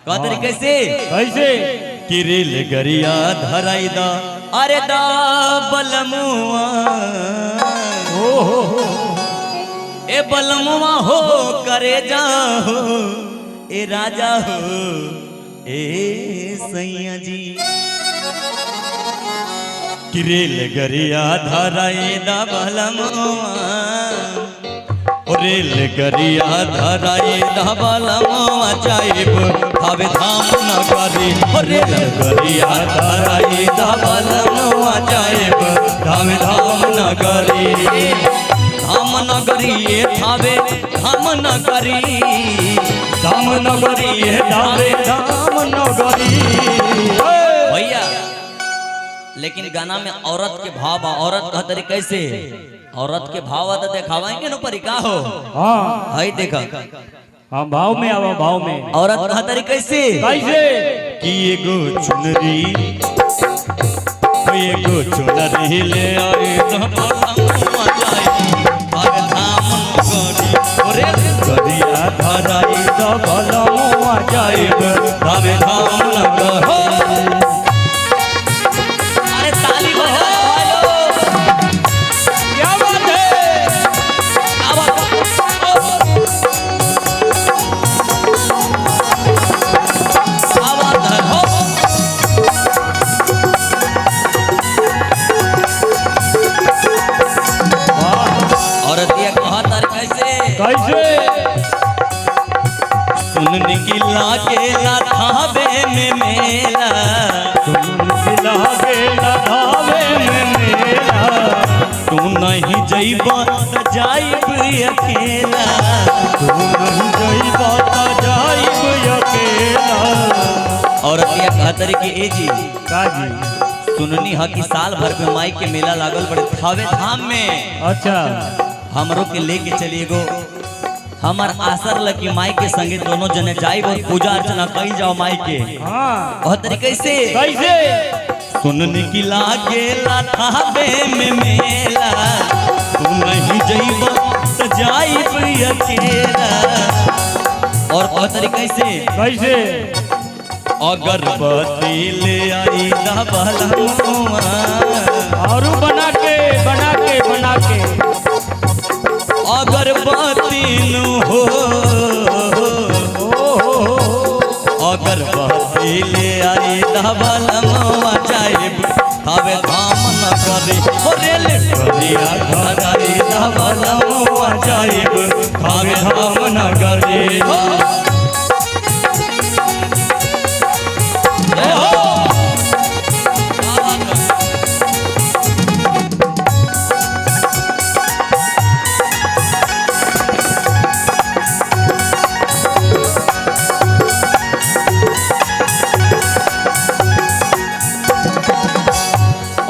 कहते कैसे कैसे कि रेल गरिया धराई दा अरे दा बलमुआ ए बलमुआ हो करे जा हो ए राजा हो ए सैया जी कि रेल गरिया धराई दा बलमुआ रेल गरिया धराई दा बलमुआ जाइब हवे धाम नगरी रेल गरिया धराई दा बलमुआ जाइब हवे धाम नगरी धाम नगरी ये थावे धाम नगरी धाम नगरी ये धावे धाम नगरी भैया। लेकिन गाना में औरत के भाव औरत का तरीका कैसे औरत के भाव तो देखावाएंगे ना परी का हो हाँ हाय देखा हाँ भाव में आवा भाव में औरत का तरीका कैसे कैसे कि एगो चुनरी ले आए गरिया धराई दा बलमुआ जाइब हवे धाम नगरी। अरे ताली बजाओ क्या बात है औरतिया कहा तार कैसे कैसे सुन निकला गेला थावे में मेला धावे में मेरा तू नहीं जइबा त जाइब अकेला तू नहीं जइबा त जाइब अकेला। औरतिया कहतरी कि ए जी काजी सुननी हा कि साल भर में माई के मेला लागल बड़े थावे धाम में अच्छा हमरो के लेके चलिएगो हमार आसर लकी माई के संगे दोनों जने जाइब और पूजा अर्चना कई जाओ माई के हाँ बहुत तरीके से कैसे सुनने की लागेला थावे में मेला तू नहीं जइबा त जाइब अकेला। और बहुत तरीके से कैसे अगरबत्ती ले आई दा बलमुआ और बना के अगरबत्ती नु हो अगरबत्ती ले आई दा बलमुआ जाइब हवे धाम नगरी रेल गरिया धराई दा बलमुआ जाइब हवे धाम नगरी।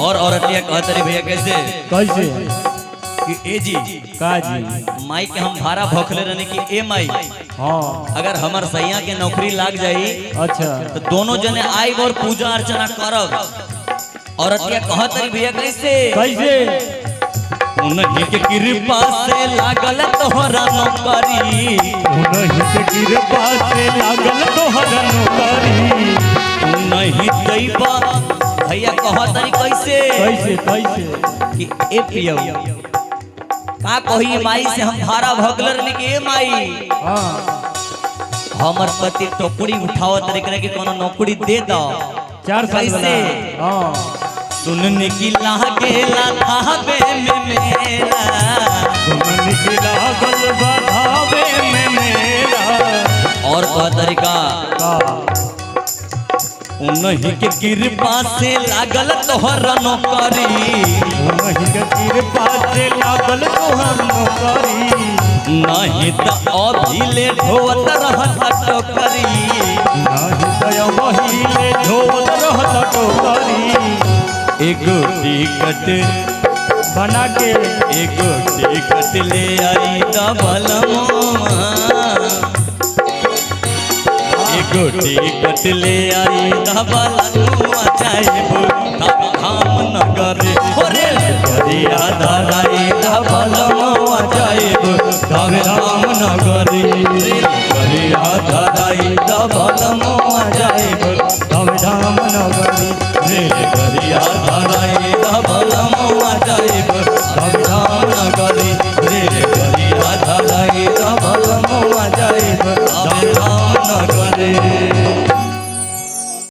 और औरतिया कहतरी भैया कैसे कैसे कि ए जी काजी माई के हम भाड़ा भोखले रहने की ए माई हाँ अगर हमार सैया के नौकरी लाग जाई अच्छा तो दोनों जने आइब और पूजा अर्चना करब। औरतिया कहतरी भैया कैसे कैसे उन्हीं के कृपा से लागल तोहरा नौकरी उन्हीं के कृपा से लागल तोहरा नौकरी नहीं दैबा भैया कहतरी कैसे कैसे कैसे कि ए पियो का कही माई से हम भाड़ा भोगले रहने की ए माई हाँ हमर पति टोकरी उठाओ तरीके के कोनो नौकरी दे दो 4 साल कैसे हाँ सुनने की लागेला थावे में मेला उन्हीं के लागल धावे में मेरा और का तरीका का उन्हीं के कृपा से लागल तोहरा नौकरी उन्हीं के कृपा से लागल तोहरा नौकरी नहीं तो अभी ले ढोवत रहता टोकरी नहीं तो वही ढोल रहता टोकरी एगो टिकट बना के एगो टिकट ले आई दा बलमुआ एगो टिकट ले आई दा बलमुआ जाइब धाम नगरी रेल गरिया धराई दा बलमुआ जाइब धाम नगरी रेल गरिया धराई दा बलमुआ जाइब धाम धाम नगरी रेल गरिया धराई द बलमुआ